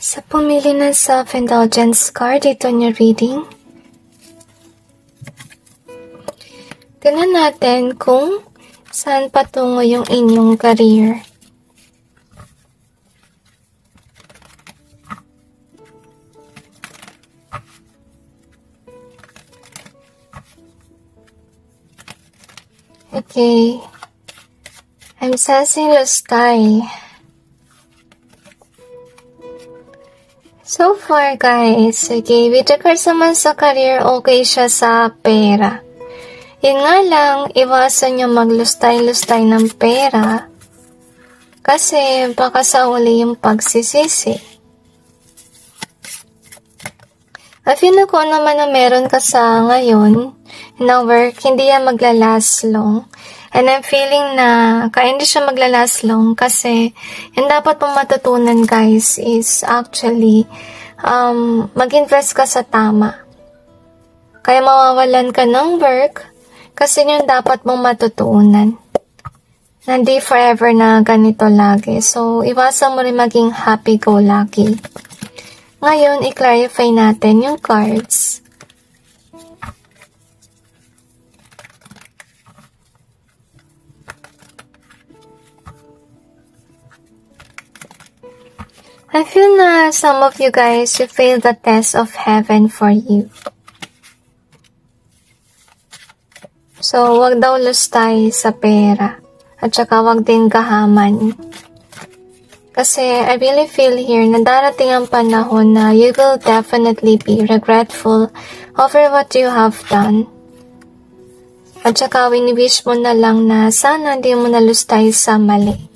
Sa pumili ng self-indulgence card dito niyo reading, tingnan natin kung saan patungo yung inyong career. Okay. I'm sensing lustay. So far, guys, okay, with regards naman sa career, okay siya sa pera. Yun nga lang, iwasan nyo maglustay-lustay ng pera kasi baka sa uli yung pagsisisi. I feel na kung naman na meron ka sa ngayon na work, hindi yan maglalast long. And I'm feeling na kaya hindi siya maglalast long kasi yung dapat mong matutunan, guys, is actually mag-invest ka sa tama. Kaya mawawalan ka ng work kasi yun dapat mong matutunan. Hindi forever na ganito lagi. So, iwasan mo rin maging happy-go-lucky. Ngayon, i-clarify natin yung cards. I feel na some of you guys, you failed the test of heaven for you. So, wag daw lustay sa pera. At saka wag din gahaman. Kasi I really feel here na darating ang panahon na you will definitely be regretful over what you have done. At saka wini-wish mo na lang na sana di mo nalustay sa mali.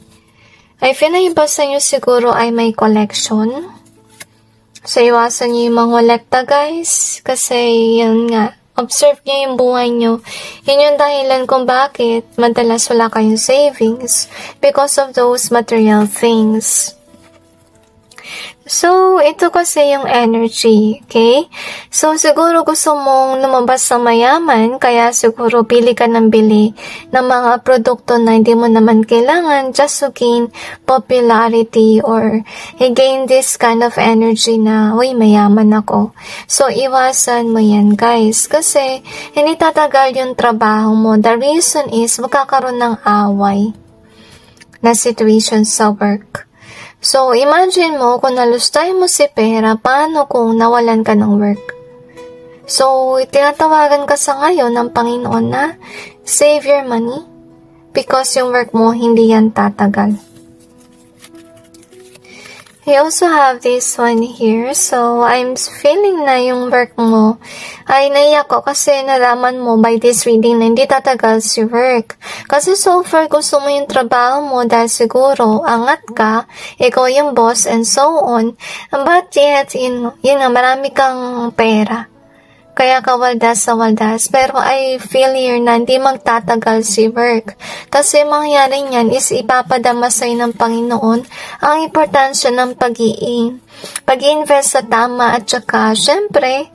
I feel na iba sa inyo siguro ay may collection. So, iwasan nyo yung mga kolekta, guys. Kasi, yun nga, observe nyo yung buhay nyo. Yun yung dahilan kung bakit madalas wala kayong savings because of those material things. So, ito kasi yung energy, okay? So, siguro gusto mong lumabas sa mayaman, kaya siguro bili ka ng bili ng mga produkto na hindi mo naman kailangan just to gain popularity or gain this kind of energy na, uy, mayaman ako. So, iwasan mo yan, guys, kasi hindi tatagal yung trabaho mo. The reason is magkakaroon ng away na situation sa work. So, imagine mo, kung nalustay mo si pera, paano kung nawalan ka ng work? So, tinatawagan ka sa ngayon ng Panginoon na save your money because yung work mo, hindi yan tatagal. We also have this one here. So, I'm feeling na yung work mo ay naiyak ko kasi nalaman mo by this reading na hindi tatagal si work. Kasi so far gusto mo yung trabaho mo dahil siguro angat ka, ikaw yung boss and so on. But yet, yun nga, marami kang pera. Kaya ka waldas sa waldas. Pero I feel here na hindi magtatagal si work. Kasi mangyari niyan is ipapadama sa'yo ng Panginoon ang importansya ng pag-i-invest sa tama at saka, syempre,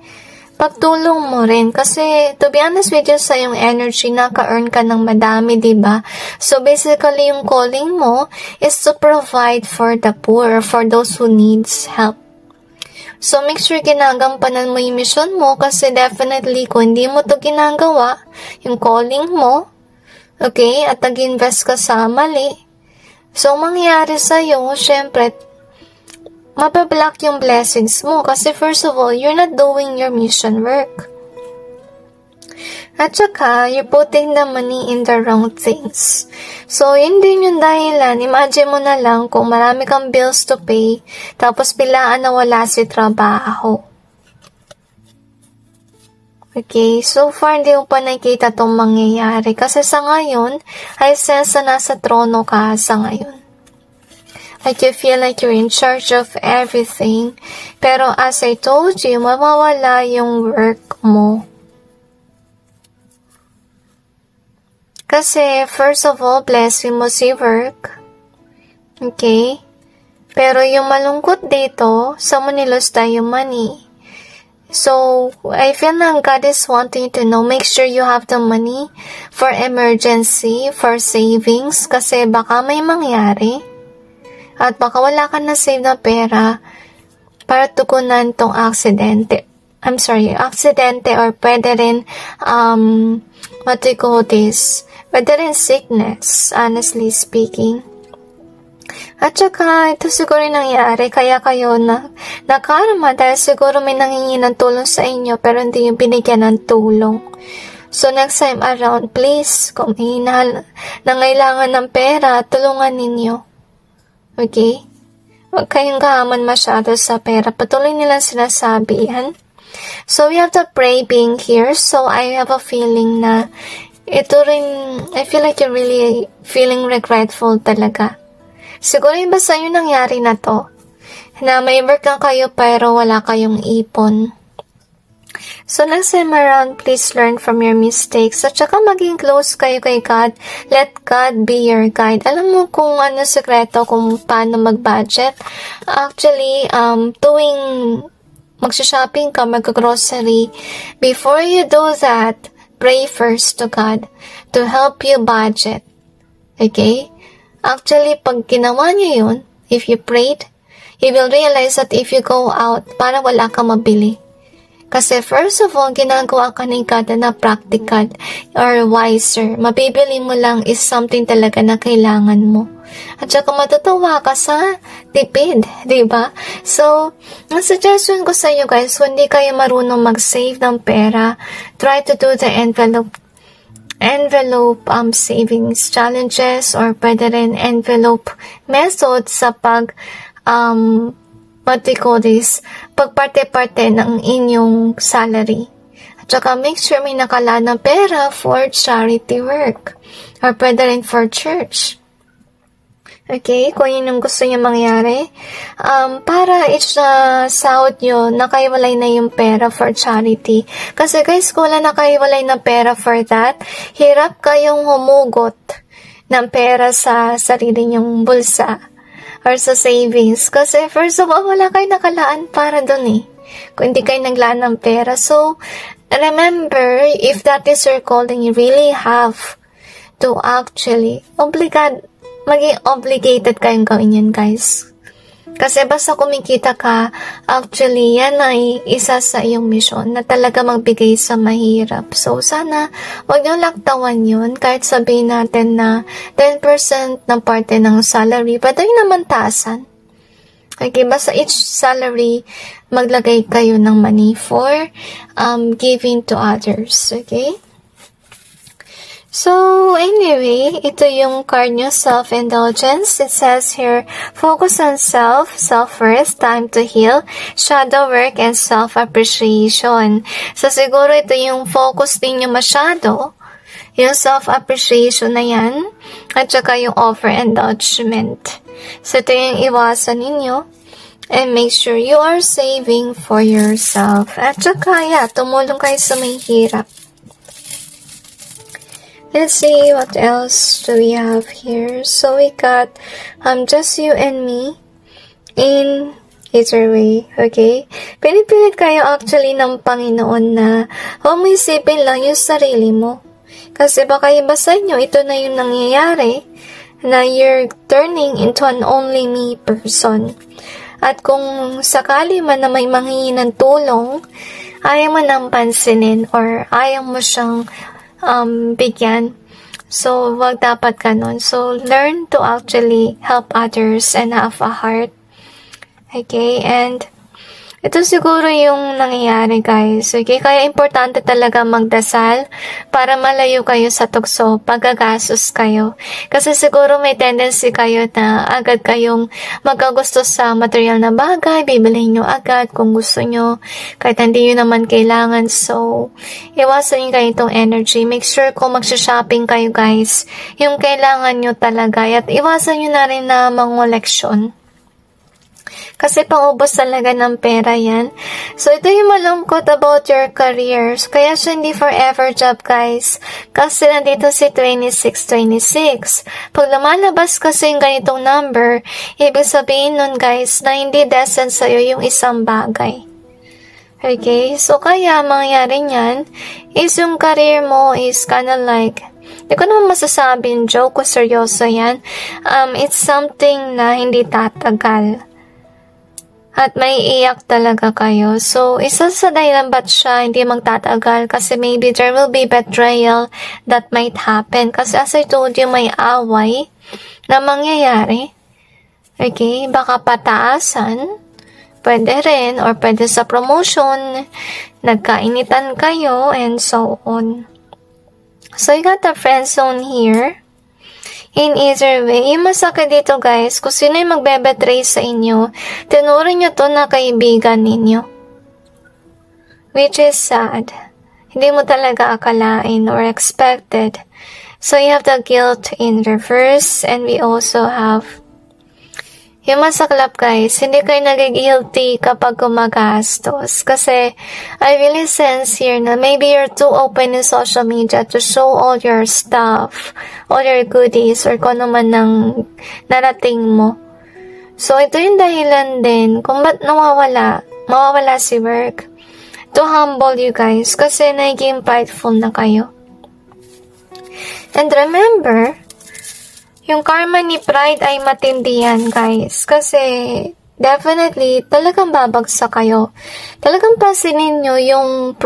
pagtulong mo rin. Kasi, to be honest with you, sa yung energy, naka-earn ka ng madami, diba? So, basically, yung calling mo is to provide for the poor, for those who needs help. So, make sure ginagampanan mo yung mission mo kasi definitely kung hindi mo to ginagawa, yung calling mo, okay, at nag-invest ka sa mali, so, mangyari sa'yo, syempre, mapablock yung blessings mo kasi first of all, you're not doing your mission work. At saka, you're putting the money in the wrong things. So, yun din yung dahilan. Imagine mo na lang kung marami kang bills to pay, tapos bilaan na wala si trabaho. Okay, so far hindi mo pa nakikita itong mangyayari. Kasi sa ngayon, I sense na nasa trono ka sa ngayon. Like you feel like you're in charge of everything. Pero as I told you, mawawala yung work mo. Kasi, first of all, blessing mo si work. Okay? Pero yung malungkot dito, sa mo nilusta yung money. So, I feel na God is wanting to know, make sure you have the money for emergency, for savings, kasi baka may mangyari. At baka wala ka na save na pera, para tugunan tong aksidente. Aksidente or pwede rin, what do you call this? Pwede rin sickness, honestly speaking. At saka, ito siguro nangyari, kaya kayo nakarma dahil siguro may nanghingi ng tulong sa inyo pero hindi yung binigyan ng tulong. So, next time around, please, kung nangailangan ng pera, tulungan ninyo. Okay? Huwag kayong gahaman masyado sa pera. Patuloy nilang sinasabi yan. So, we have to pray being here. So, I have a feeling na ito rin, I feel like you're really feeling regretful talaga. Siguro yung ba sa'yo nangyari na to? Na may work lang kayo pero wala kayong ipon. So, next time around, please learn from your mistakes. At saka maging close kayo kay God. Let God be your guide. Alam mo kung ano sekreto kung paano mag-budget? Actually, tuwing magsha-shopping ka, mag-grocery, before you do that, pray first to God to help you budget. Okay? Actually, pag ginawa niyo yun, if you prayed, you will realize that if you go out, para wala kang mabili. Kasi first of all, ginagawa ka ni God na practical or wiser. Mabibili mo lang is something talaga na kailangan mo. At saka matutuwa ka sa tipid, diba? So, ang suggestion ko sa inyo guys, kung hindi kayo marunong mag-save ng pera, try to do the envelope savings challenges or pwede rin envelope method sa pagparte-parte ng inyong salary. At saka make sure may nakalaan ng pera for charity work or pwede rin for church. Okay, kung yun yung gusto niyo mangyari, para each sahod nyo, nakaiwalay na yung pera for charity. Kasi guys, kung wala nakaiwalay na pera for that, hirap kayong humugot ng pera sa sarili nyong bulsa or sa savings. Kasi first of all, wala kayo nakalaan para dun eh. Kung hindi kayo naglaan ng pera. So, remember, if that is your calling, you really have to actually maging obligated kayong gawin yan, guys. Kasi basta kumikita ka, actually, yan ay isa sa iyong mission na talaga magbigay sa mahirap. So, sana, wag niyo laktawan yun. Kahit sabihin natin na 10% ng parte ng salary, pwede naman taasan. Okay, basta each salary, maglagay kayo ng money for giving to others. Okay? So, anyway, ito yung card nyo, self-indulgence. It says here, focus on self-worth, time to heal, shadow work, and self-appreciation. So, siguro ito yung focus din nyo masyado, yung self-appreciation na yan, at saka yung over-indulgement. So, ito yung iwasan ninyo, and make sure you are saving for yourself. At saka, tumulong kayo sa may hirap. Let's see what else do we have here. So we got just you and me in either way, okay? Pinipilit kayo actually ng Panginoon na humisipin lang yung sarili mo. Kasi baka iba sa inyo, ito na yung nangyayari na you're turning into an only me person. At kung sakali man na may manghingi ng tulong, ayaw mo nang pansinin or ayaw mo siyang bigyan. So, wag dapat ganun. So, learn to actually help others and have a heart. Okay, and ito siguro yung nangyayari, guys. Okay, kaya importante talaga magdasal para malayo kayo sa tukso, paggagastos kayo. Kasi siguro may tendency kayo na agad kayong magkagusto sa material na bagay, bibilihin nyo agad kung gusto nyo, kahit hindi nyo naman kailangan. So, iwasan nyo kayo itong energy. Make sure kung magsha-shopping kayo, guys, yung kailangan nyo talaga. At iwasan nyo na rin na mangoleksyon. Kasi pangubos talaga ng pera yan. So, ito yung malungkot about your careers. Kaya siya hindi forever job, guys. Kasi nandito si 2626. Pag lumalabas kasi yung ganitong number, ibig sabihin nun, guys, na hindi destined sa'yo yung isang bagay. Okay? So, kaya mangyayari niyan is yung career mo is kinda like, hindi ko naman masasabing joke o seryoso yan. It's something na hindi tatagal. At may iyak talaga kayo. So, isa sa dahilan ba't siya hindi magtatagal kasi maybe there will be betrayal that might happen. Kasi as I told you, may away na mangyayari. Okay? Baka pataasan. Pwede rin. Or pwede sa promotion. Nagkainitan kayo and so on. So, you got the friend zone here. In either way, yung masakit dito guys, kung sino yung magbe-betray sa inyo, tinuring nyo to na kaibigan ninyo. Which is sad. Hindi mo talaga akalain or expected. So you have the guilt in reverse and we also have yung masaklap guys, hindi kayo nagigilty kapag gumagastos. Kasi I really sense here na maybe you're too open in social media to show all your stuff, all your goodies, or kung ano man ng narating mo. So ito yung dahilan din kung ba't mawawala si work. To humble you guys kasi naging prideful na kayo. And remember, yung karma ni pride ay matindi yan, guys. Kasi, definitely, talagang babagsak kayo. Talagang pasinin nyo yung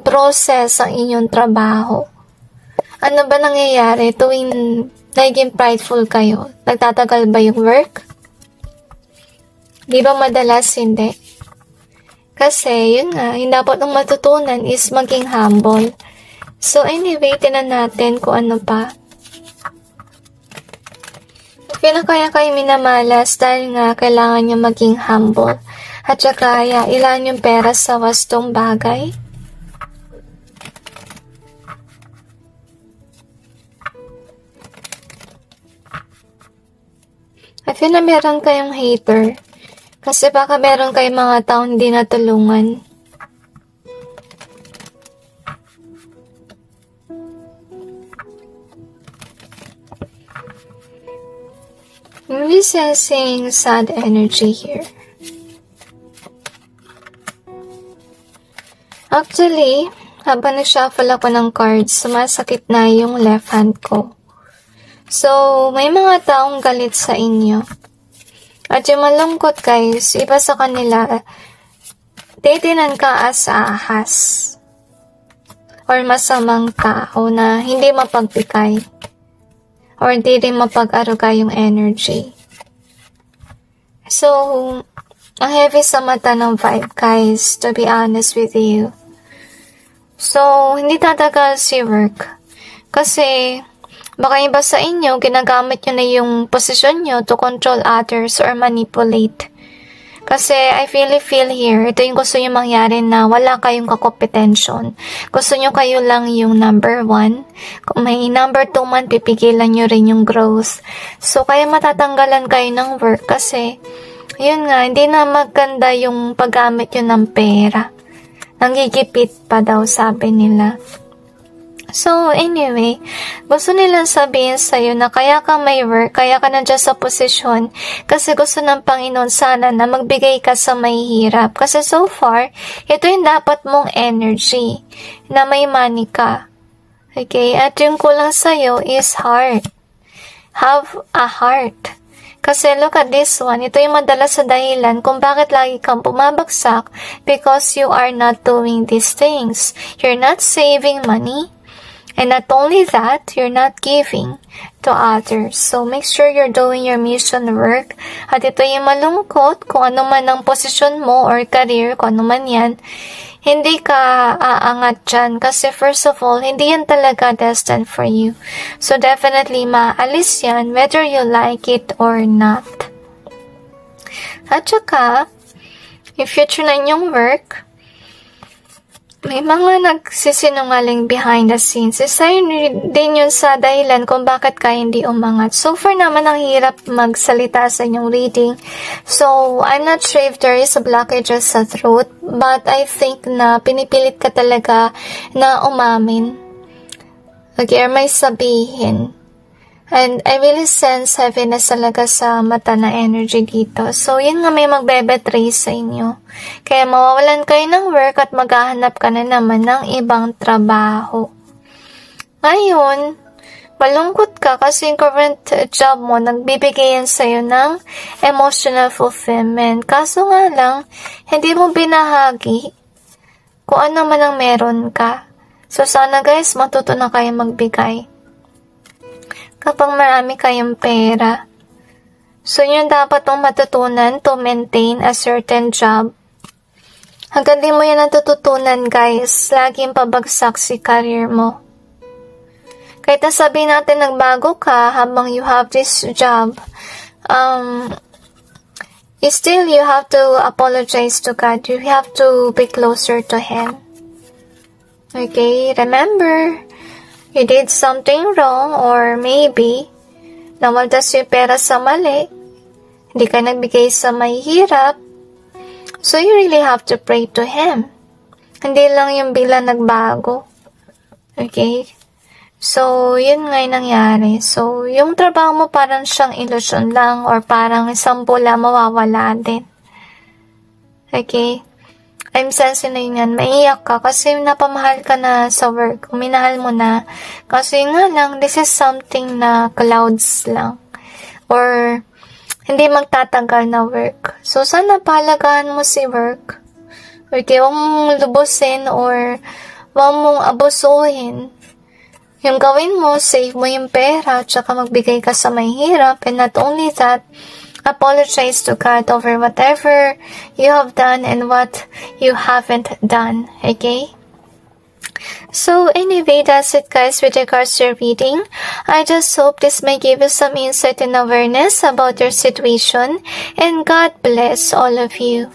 process ng inyong trabaho. Ano ba nangyayari tuwing naging prideful kayo? Nagtatagal ba yung work? Di ba madalas hindi? Kasi, yun nga, yung dapat nung matutunan is maging humble. So, anyway, tinan natin kung ano pa. Pinakaya kayo minamalas dahil nga kailangan nyo maging humble. At saka ilan yung pera sa wastong bagay. I feel na meron kayong hater. Kasi baka meron kayong mga taong hindi natulungan. I'm really sensing sad energy here. Actually, habang nag-shuffle ako ng cards, sumasakit na yung left hand ko. So, may mga taong galit sa inyo. At yung malungkot guys, iba sa kanila, titinan ka as ahas. Or masamang tao na hindi mapagbigay. Or hindi rin mapag-aruga yung energy. So, ang heavy sa mata ng vibe, guys, to be honest with you. So, hindi tatagal si work. Kasi, baka iba sa inyo, ginagamit nyo na yung posisyon nyo to control others or manipulate. Kasi, I feel here, ito yung gusto nyo mangyari na wala kayong kakompetensyon. Gusto nyo kayo lang yung number 1. Kung may number 2 man, pipigilan nyo rin yung growth. So, kaya matatanggalan kayo ng work kasi, yun nga, hindi na maganda yung paggamit nyo ng pera. Nanggigipit pa daw, sabi nila. So, anyway, gusto nilang sabihin sa'yo na kaya ka may work, kaya ka nandiyan sa posisyon, kasi gusto ng Panginoon sana na magbigay ka sa mahihirap. Kasi so far, ito yung dapat mong energy, na may money ka. Okay? At yung kulang sa'yo is heart. Have a heart. Kasi look at this one, ito yung madalas sa dahilan kung bakit lagi kang bumabagsak because you are not doing these things. You're not saving money. And not only that, you're not giving to others. So, make sure you're doing your mission work. At ito yung malungkot, kung ano man ang posisyon mo or career, kung ano man yan, hindi ka aangat dyan. Kasi first of all, hindi yan talaga destined for you. So, definitely maalis yan, whether you like it or not. At saka, yung future na inyong work, may mga nagsisinungaling behind the scenes. Isa din yun sa dahilan kung bakit ka hindi umangat. So far naman, ang hirap magsalita sa inyong reading. So, I'm not sure if there is a blockage sa throat, but I think na pinipilit ka talaga na umamin. Okay, or may sabihin. And I really sense heaviness talaga sa mata na energy dito. So, yun nga may magbe-betray sa inyo. Kaya mawawalan kayo ng work at maghahanap ka na naman ng ibang trabaho. Ngayon, malungkot ka kasi yung current job mo, nagbibigay yan sa'yo ng emotional fulfillment. Kaso nga lang, hindi mo binahagi kung ano man ang meron ka. So, sana guys, matuto na kayo magbigay. Kapag marami kayong pera. So, yun dapat mong matutunan to maintain a certain job. Hanggang di mo yan natututunan, guys, laging pabagsak si career mo. Kahit nasabihin natin nagbago ka habang you have this job, still you have to apologize to God. You have to be closer to Him. Okay, remember, you did something wrong or maybe nawaldas yung pera sa mali, hindi ka nagbigay sa mahihirap, so you really have to pray to Him. Hindi lang yung bigla nagbago. Okay? So, yun nga yung nangyari. So, yung trabaho mo parang siyang ilusyon lang or parang isang pula mawawala din. Okay? I'm sensing na yun yan. Maiyak ka kasi napamahal ka na sa work. Minahal mo na. Kasi nga lang, this is something na clouds lang. Or, hindi magtatagal na work. So, sana palagahan mo si work. Okay, huwag mong lubusin or huwag mong abusuhin. Yung gawin mo, save mo yung pera, tsaka magbigay ka sa mahihirap, and not only that, apologize to God over whatever you have done and what you haven't done, okay? So anyway, that's it guys with regards to your reading. I just hope this may give you some insight and awareness about your situation, and God bless all of you.